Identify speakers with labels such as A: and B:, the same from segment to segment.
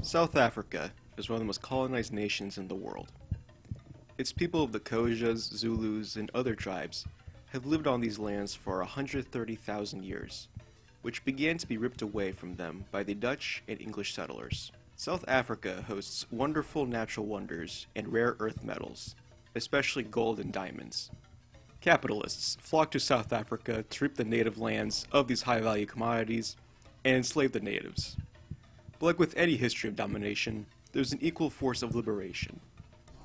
A: South Africa is one of the most colonized nations in the world. Its people of the Khojas, Zulus, and other tribes have lived on these lands for 130,000 years, which began to be ripped away from them by the Dutch and English settlers. South Africa hosts wonderful natural wonders and rare earth metals, especially gold and diamonds. Capitalists flock to South Africa to reap the native lands of these high-value commodities and enslave the natives. But like with any history of domination, there's an equal force of liberation.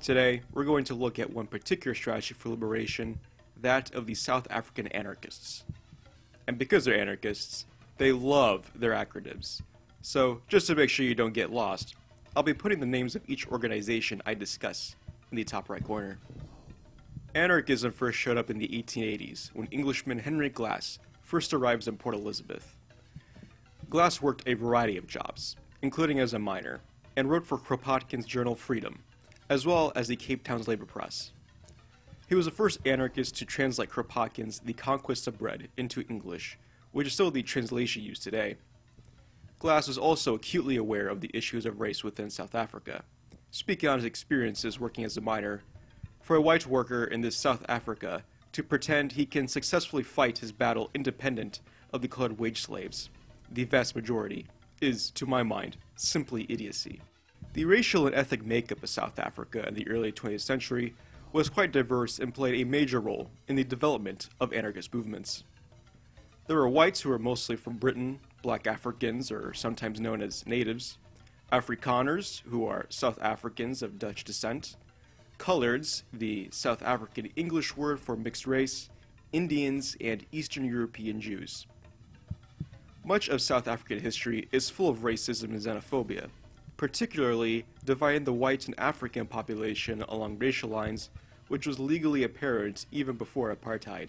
A: Today, we're going to look at one particular strategy for liberation, that of the South African anarchists. And because they're anarchists, they love their acronyms. So, just to make sure you don't get lost, I'll be putting the names of each organization I discuss in the top right corner. Anarchism first showed up in the 1880s, when Englishman Henry Glass first arrives in Port Elizabeth. Glass worked a variety of jobs, including as a miner, and wrote for Kropotkin's journal Freedom, as well as the Cape Town's labor press. He was the first anarchist to translate Kropotkin's The Conquest of Bread into English, which is still the translation used today. Glass was also acutely aware of the issues of race within South Africa, speaking on his experiences working as a miner. For a white worker in this South Africa to pretend he can successfully fight his battle independent of the colored wage slaves, the vast majority, is, to my mind, simply idiocy. The racial and ethnic makeup of South Africa in the early 20th century was quite diverse and played a major role in the development of anarchist movements. There were whites who were mostly from Britain, black Africans, or sometimes known as natives, Afrikaners, who are South Africans of Dutch descent, coloreds, the South African English word for mixed race, Indians, and Eastern European Jews. Much of South African history is full of racism and xenophobia, particularly dividing the white and African population along racial lines, which was legally apparent even before apartheid.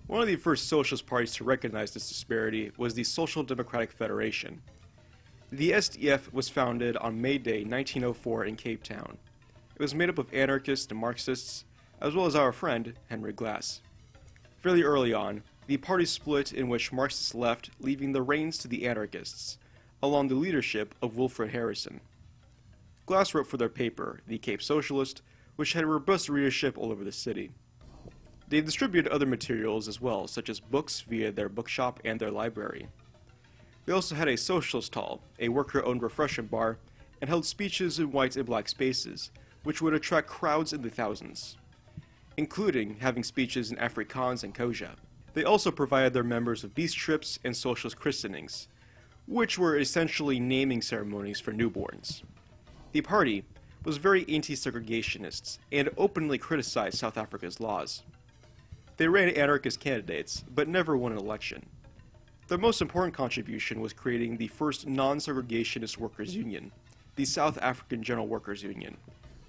A: One of the first socialist parties to recognize this disparity was the Social Democratic Federation. The SDF was founded on May Day 1904 in Cape Town. It was made up of anarchists and Marxists, as well as our friend, Henry Glass. Fairly early on, the party split in which Marxists left, leaving the reins to the anarchists, along the leadership of Wilfred Harrison. Glass wrote for their paper, the Cape Socialist, which had robust readership all over the city. They distributed other materials as well, such as books via their bookshop and their library. They also had a socialist hall, a worker-owned refreshment bar, and held speeches in white and black spaces, which would attract crowds in the thousands, including having speeches in Afrikaans and Khoja. They also provided their members with beach trips and socialist christenings, which were essentially naming ceremonies for newborns. The party was very anti-segregationist and openly criticized South Africa's laws. They ran anarchist candidates, but never won an election. Their most important contribution was creating the first non-segregationist workers' union, the South African General Workers' Union,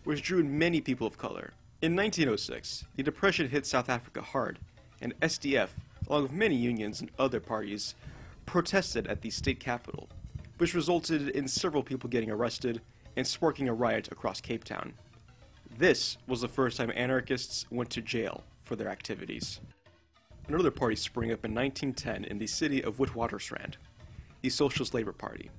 A: which drew in many people of color. In 1906, the Depression hit South Africa hard, and SDF, along with many unions and other parties, protested at the state capitol, which resulted in several people getting arrested and sparking a riot across Cape Town. This was the first time anarchists went to jail for their activities. Another party sprang up in 1910 in the city of Witwatersrand, the Socialist Labor Party.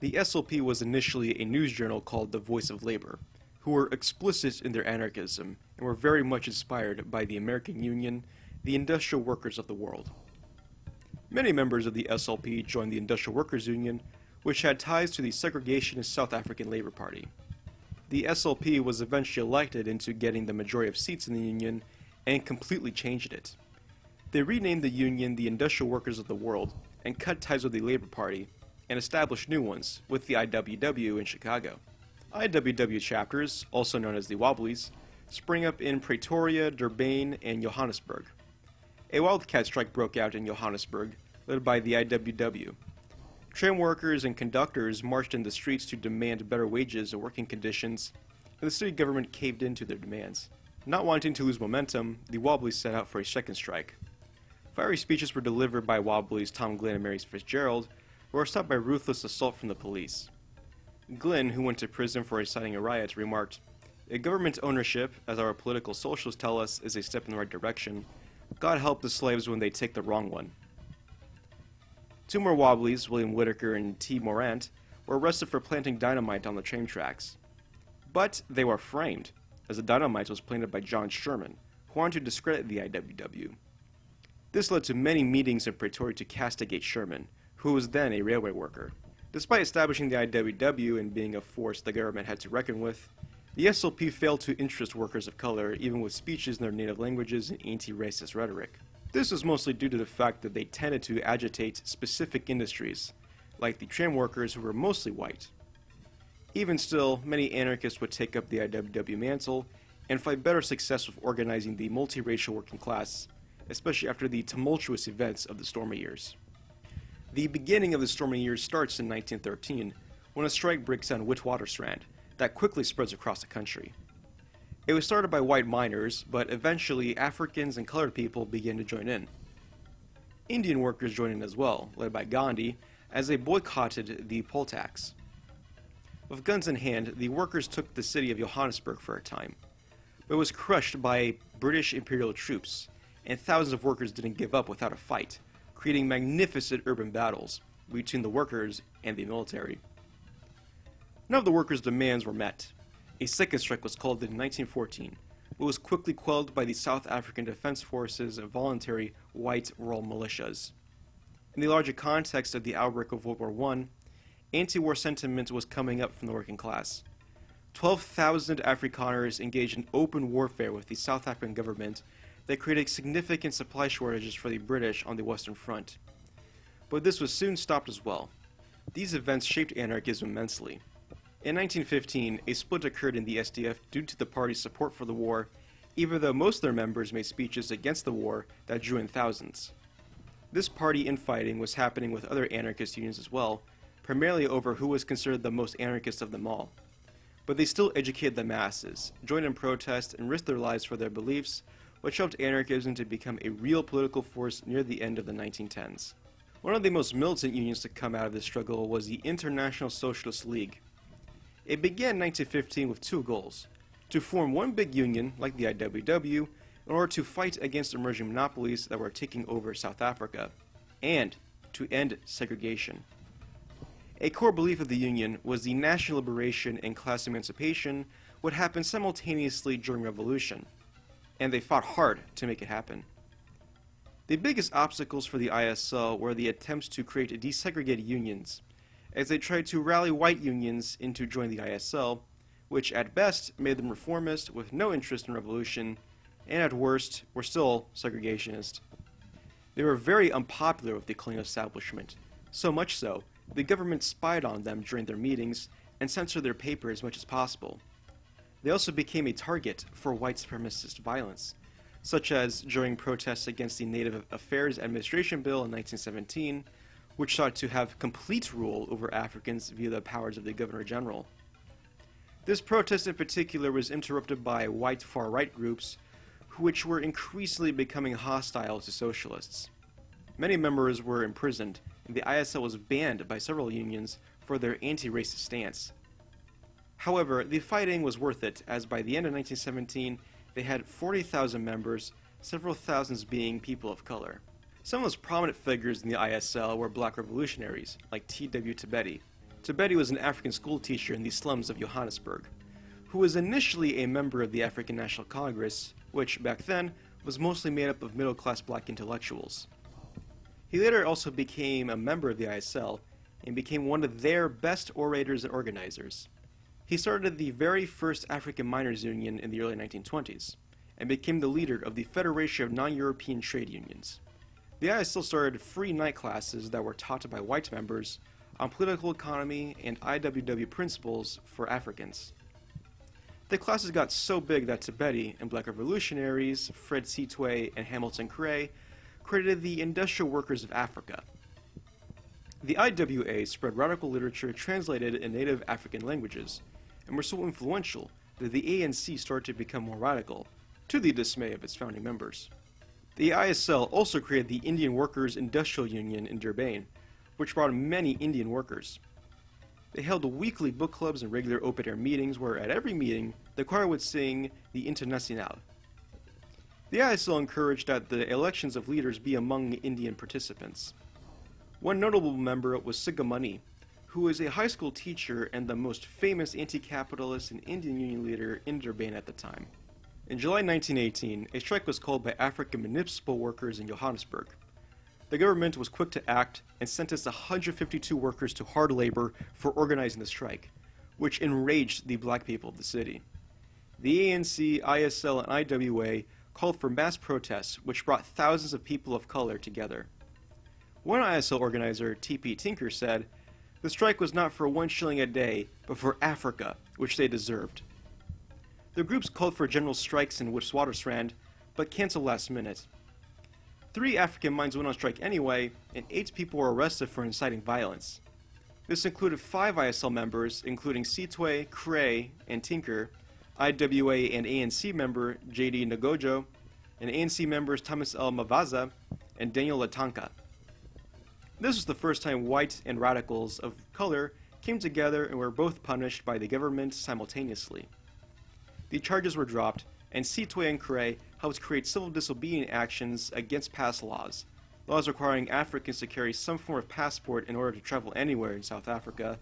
A: The SLP was initially a news journal called The Voice of Labor, who were explicit in their anarchism and were very much inspired by the American Union, the industrial workers of the world. Many members of the SLP joined the Industrial Workers' Union, which had ties to the segregationist South African Labor Party. The SLP was eventually elected into getting the majority of seats in the union and completely changed it. They renamed the union the Industrial Workers of the World and cut ties with the Labor Party and established new ones with the IWW in Chicago. IWW chapters, also known as the Wobblies, sprang up in Pretoria, Durban, and Johannesburg. A wildcat strike broke out in Johannesburg, led by the IWW. Tram workers and conductors marched in the streets to demand better wages and working conditions, and the city government caved in to their demands. Not wanting to lose momentum, the Wobblies set out for a second strike. Fiery speeches were delivered by Wobblies Tom Glenn and Mary Fitzgerald, but were stopped by ruthless assault from the police. Glenn, who went to prison for inciting a riot, remarked, "A government ownership, as our political socialists tell us, is a step in the right direction. God help the slaves when they take the wrong one." Two more Wobblies, William Whitaker and T. Morant, were arrested for planting dynamite on the train tracks. But they were framed, as the dynamite was planted by John Sherman, who wanted to discredit the IWW. This led to many meetings in Pretoria to castigate Sherman, who was then a railway worker. Despite establishing the IWW and being a force the government had to reckon with, the SLP failed to interest workers of color, even with speeches in their native languages and anti-racist rhetoric. This was mostly due to the fact that they tended to agitate specific industries, like the tram workers who were mostly white. Even still, many anarchists would take up the IWW mantle and find better success with organizing the multiracial working class, especially after the tumultuous events of the Stormy Years. The beginning of the Stormy Years starts in 1913, when a strike breaks out in Witwatersrand that quickly spreads across the country. It was started by white miners, but eventually Africans and colored people began to join in. Indian workers joined in as well, led by Gandhi, as they boycotted the poll tax. With guns in hand, the workers took the city of Johannesburg for a time, but was crushed by British imperial troops, and thousands of workers didn't give up without a fight, creating magnificent urban battles between the workers and the military. None of the workers' demands were met. A second strike was called in 1914, but was quickly quelled by the South African Defense Force's voluntary white rural militias. In the larger context of the outbreak of World War I, anti-war sentiment was coming up from the working class. 12,000 Afrikaners engaged in open warfare with the South African government that created significant supply shortages for the British on the Western Front. But this was soon stopped as well. These events shaped anarchism immensely. In 1915, a split occurred in the SDF due to the party's support for the war, even though most of their members made speeches against the war that drew in thousands. This party infighting was happening with other anarchist unions as well, primarily over who was considered the most anarchist of them all. But they still educated the masses, joined in protest, and risked their lives for their beliefs, which helped anarchism to become a real political force near the end of the 1910s. One of the most militant unions to come out of this struggle was the International Socialist League. It began in 1915 with two goals: to form one big union, like the IWW, in order to fight against emerging monopolies that were taking over South Africa, and to end segregation. A core belief of the Union was the national liberation and class emancipation would happen simultaneously during revolution, and they fought hard to make it happen. The biggest obstacles for the ISL were the attempts to create desegregated unions, as they tried to rally white unions into joining the ISL, which at best made them reformist with no interest in revolution, and at worst were still segregationist. They were very unpopular with the colonial establishment, so much so the government spied on them during their meetings and censored their paper as much as possible. They also became a target for white supremacist violence, such as during protests against the Native Affairs Administration Bill in 1917, which sought to have complete rule over Africans via the powers of the Governor General. This protest in particular was interrupted by white far-right groups, which were increasingly becoming hostile to socialists. Many members were imprisoned, and the ISL was banned by several unions for their anti-racist stance. However, the fighting was worth it, as by the end of 1917, they had 40,000 members, several thousands being people of color. Some of the most prominent figures in the ISL were black revolutionaries, like T.W. Tibeti. Tibeti was an African schoolteacher in the slums of Johannesburg, who was initially a member of the African National Congress, which, back then, was mostly made up of middle-class black intellectuals. He later also became a member of the ISL, and became one of their best orators and organizers. He started the very first African Miners Union in the early 1920s, and became the leader of the Federation of Non-European Trade Unions. The ISL started free night classes that were taught by white members on political economy and IWW principles for Africans. The classes got so big that Tibeti and black revolutionaries, Fred Sitwe and Hamilton Cray, created the Industrial Workers of Africa. The IWA spread radical literature translated in native African languages, and were so influential that the ANC started to become more radical, to the dismay of its founding members. The ISL also created the Indian Workers' Industrial Union in Durban, which brought many Indian workers. They held weekly book clubs and regular open-air meetings where at every meeting the choir would sing the Internationale. The ISL encouraged that the elections of leaders be among Indian participants. One notable member was Sigamani, who is a high school teacher and the most famous anti-capitalist and Indian Union leader in Durban at the time. In July 1918, a strike was called by African municipal workers in Johannesburg. The government was quick to act and sentenced 152 workers to hard labor for organizing the strike, which enraged the black people of the city. The ANC, ISL, and IWA called for mass protests, which brought thousands of people of color together. One ISL organizer, T.P. Tinker, said, "The strike was not for 1 shilling a day, but for Africa, which they deserved." The groups called for general strikes in Witwatersrand, but canceled last minute. 3 African mines went on strike anyway, and 8 people were arrested for inciting violence. This included 5 ISL members, including Sitwe, Cray, and Tinker, IWA and ANC member J.D. Ngojo, and ANC members Thomas L. Mavaza and Daniel Latanka. This was the first time white and radicals of color came together and were both punished by the government simultaneously. The charges were dropped, and Sitwe and Cray helped create civil disobedience actions against past laws requiring Africans to carry some form of passport in order to travel anywhere in South Africa,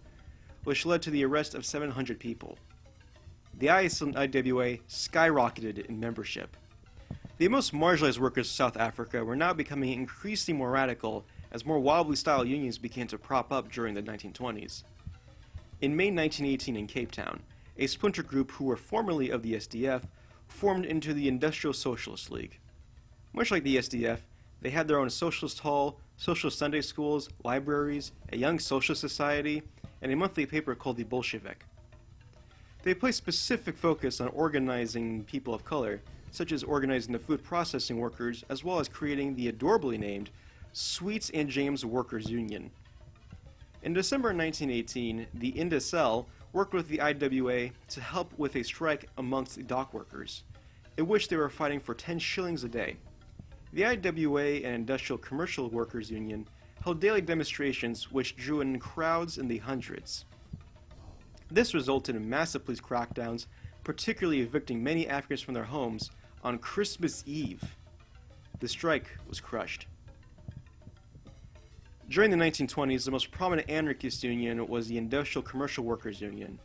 A: which led to the arrest of 700 people. The ISL and IWA skyrocketed in membership. The most marginalized workers of South Africa were now becoming increasingly more radical as more wildly styled unions began to prop up during the 1920s. In May 1918 in Cape Town, a splinter group who were formerly of the SDF formed into the Industrial Socialist League. Much like the SDF, they had their own socialist hall, socialist Sunday schools, libraries, a young socialist society, and a monthly paper called the Bolshevik. They placed specific focus on organizing people of color, such as organizing the food processing workers, as well as creating the adorably named Sweets and James Workers Union. In December 1918, the INDSL worked with the IWA to help with a strike amongst the dock workers, in which they were fighting for 10 shillings a day. The IWA and Industrial Commercial Workers Union held daily demonstrations which drew in crowds in the hundreds. This resulted in massive police crackdowns, particularly evicting many Africans from their homes on Christmas Eve. The strike was crushed. During the 1920s, the most prominent anarchist union was the Industrial Commercial Workers Union.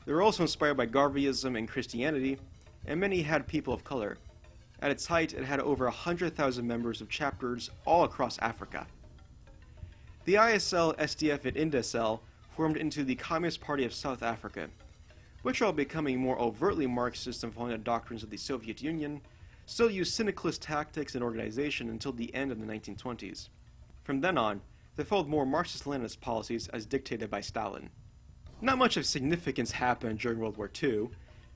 A: They were also inspired by Garveyism and Christianity, and many had people of color. At its height, it had over 100,000 members of chapters all across Africa. The ISL, SDF, and INDSL formed into the Communist Party of South Africa, which, while becoming more overtly Marxist and following the doctrines of the Soviet Union, still used syndicalist tactics and organization until the end of the 1920s. From then on, they followed more Marxist-Leninist policies as dictated by Stalin. Not much of significance happened during World War II,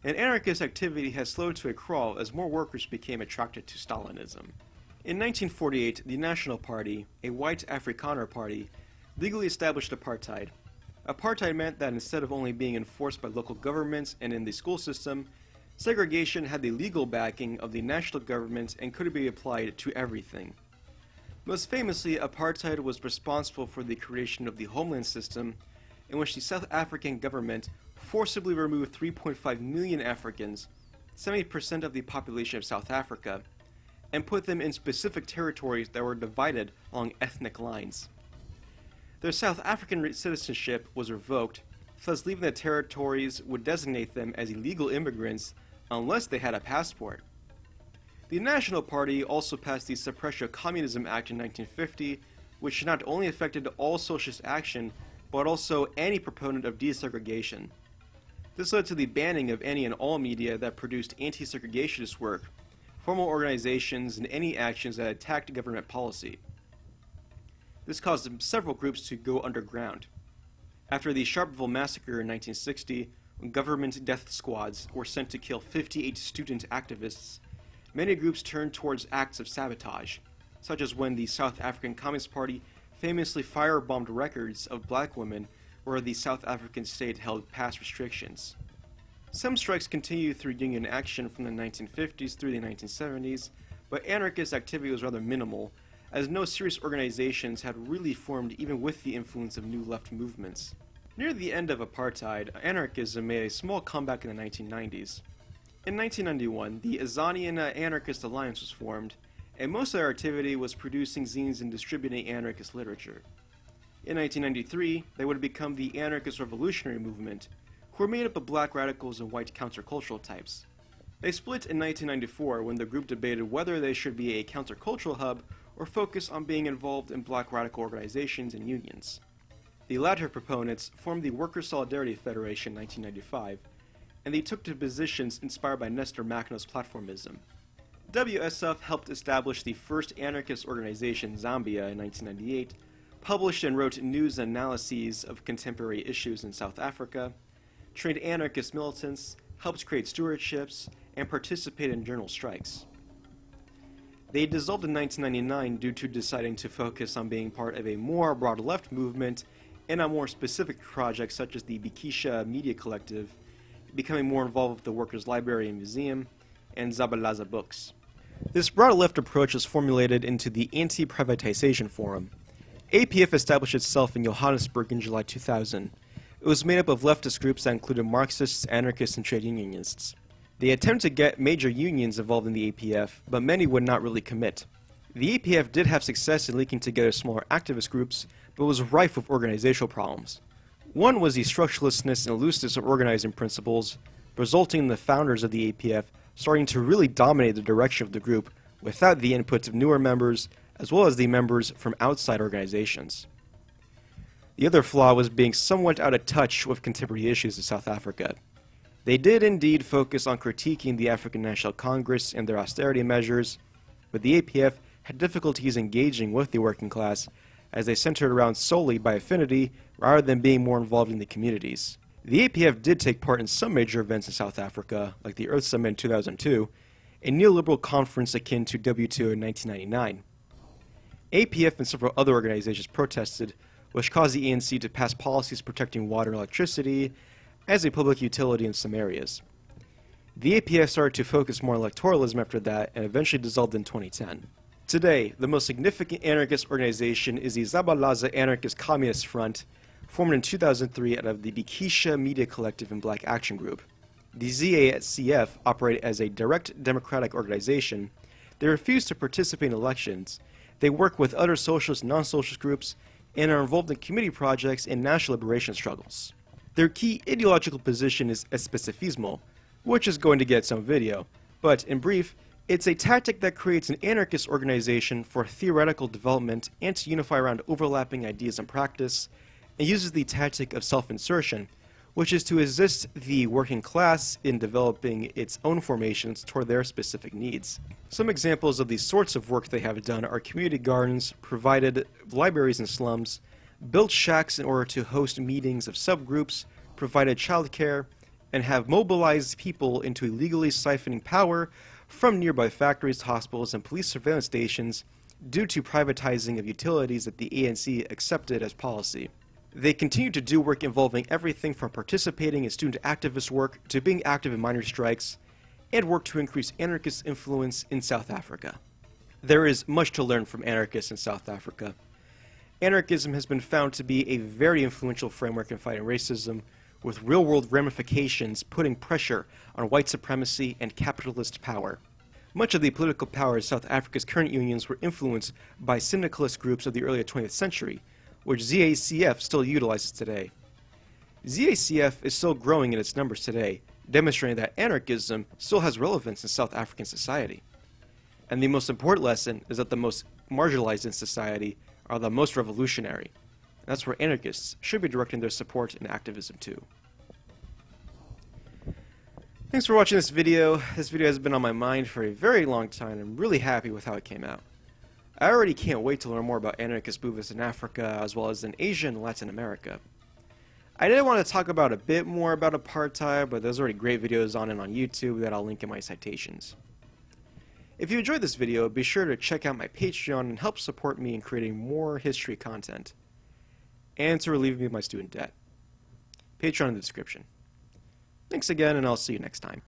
A: and anarchist activity has slowed to a crawl as more workers became attracted to Stalinism. In 1948, the National Party, a white Afrikaner party, legally established apartheid. Apartheid meant that instead of only being enforced by local governments and in the school system, segregation had the legal backing of the national government and could be applied to everything. Most famously, apartheid was responsible for the creation of the Homeland System, in which the South African government forcibly removed 3.5 million Africans, 70% of the population of South Africa, and put them in specific territories that were divided along ethnic lines. Their South African citizenship was revoked, thus leaving the territories would designate them as illegal immigrants unless they had a passport. The National Party also passed the Suppression of Communism Act in 1950, which not only affected all socialist action, but also any proponent of desegregation. This led to the banning of any and all media that produced anti-segregationist work, formal organizations, and any actions that attacked government policy. This caused several groups to go underground. After the Sharpeville massacre in 1960, when government death squads were sent to kill 58 student activists, many groups turned towards acts of sabotage, such as when the South African Communist Party famously firebombed records of black women where the South African state held past restrictions. Some strikes continued through union action from the 1950s through the 1970s, but anarchist activity was rather minimal, as no serious organizations had really formed even with the influence of new left movements. Near the end of apartheid, anarchism made a small comeback in the 1990s. In 1991, the Azanian Anarchist Alliance was formed, and most of their activity was producing zines and distributing anarchist literature. In 1993, they would become the Anarchist Revolutionary Movement, who were made up of black radicals and white countercultural types. They split in 1994 when the group debated whether they should be a countercultural hub or focus on being involved in black radical organizations and unions. The latter proponents formed the Workers' Solidarity Federation in 1995, and they took to positions inspired by Nestor Makhno's platformism. WSF helped establish the first anarchist organization, Zambia, in 1998, published and wrote news and analyses of contemporary issues in South Africa, trained anarchist militants, helped create stewardships, and participated in journal strikes. They dissolved in 1999 due to deciding to focus on being part of a more broad left movement and on more specific projects such as the Bikisha Media Collective, becoming more involved with the Workers' Library and Museum, and Zabalaza Books. This broad left approach was formulated into the Anti-Privatization Forum. APF established itself in Johannesburg in July 2000. It was made up of leftist groups that included Marxists, anarchists, and trade unionists. They attempted to get major unions involved in the APF, but many would not really commit. The APF did have success in linking together smaller activist groups, but was rife with organizational problems. One was the structurelessness and looseness of organizing principles, resulting in the founders of the APF starting to really dominate the direction of the group without the inputs of newer members, as well as the members from outside organizations. The other flaw was being somewhat out of touch with contemporary issues in South Africa. They did indeed focus on critiquing the African National Congress and their austerity measures, but the APF had difficulties engaging with the working class as they centered around solely by affinity rather than being more involved in the communities. The APF did take part in some major events in South Africa, like the Earth Summit in 2002, a neoliberal conference akin to W2 in 1999. APF and several other organizations protested, which caused the ANC to pass policies protecting water and electricity as a public utility in some areas. The APF started to focus more on electoralism after that and eventually dissolved in 2010. Today, the most significant anarchist organization is the Zabalaza Anarchist Communist Front, formed in 2003 out of the Bikisha Media Collective and Black Action Group. The ZACF operate as a direct democratic organization. They refuse to participate in elections. They work with other socialist and non-socialist groups and are involved in community projects and national liberation struggles. Their key ideological position is especifismo, which is going to get some video, but in brief, it's a tactic that creates an anarchist organization for theoretical development and to unify around overlapping ideas and practice, and uses the tactic of self-insertion, which is to assist the working class in developing its own formations toward their specific needs. Some examples of the sorts of work they have done are community gardens, provided libraries in slums, built shacks in order to host meetings of subgroups, provided childcare, and have mobilized people into illegally siphoning power from nearby factories, hospitals, and police surveillance stations due to privatizing of utilities that the ANC accepted as policy. They continue to do work involving everything from participating in student activist work to being active in minor strikes, and work to increase anarchist influence in South Africa. There is much to learn from anarchists in South Africa. Anarchism has been found to be a very influential framework in fighting racism, with real-world ramifications putting pressure on white supremacy and capitalist power. Much of the political power of South Africa's current unions were influenced by syndicalist groups of the early 20th century, which ZACF still utilizes today. ZACF is still growing in its numbers today, demonstrating that anarchism still has relevance in South African society. And the most important lesson is that the most marginalized in society are the most revolutionary. That's where anarchists should be directing their support and activism to. Thanks for watching this video. This video has been on my mind for a very long time, and I'm really happy with how it came out. I already can't wait to learn more about anarchist movements in Africa, as well as in Asia and Latin America. I did want to talk about a bit more about apartheid, but there's already great videos on it on YouTube that I'll link in my citations. If you enjoyed this video, be sure to check out my Patreon and help support me in creating more history content, and to relieve me of my student debt. Patreon in the description. Thanks again, and I'll see you next time.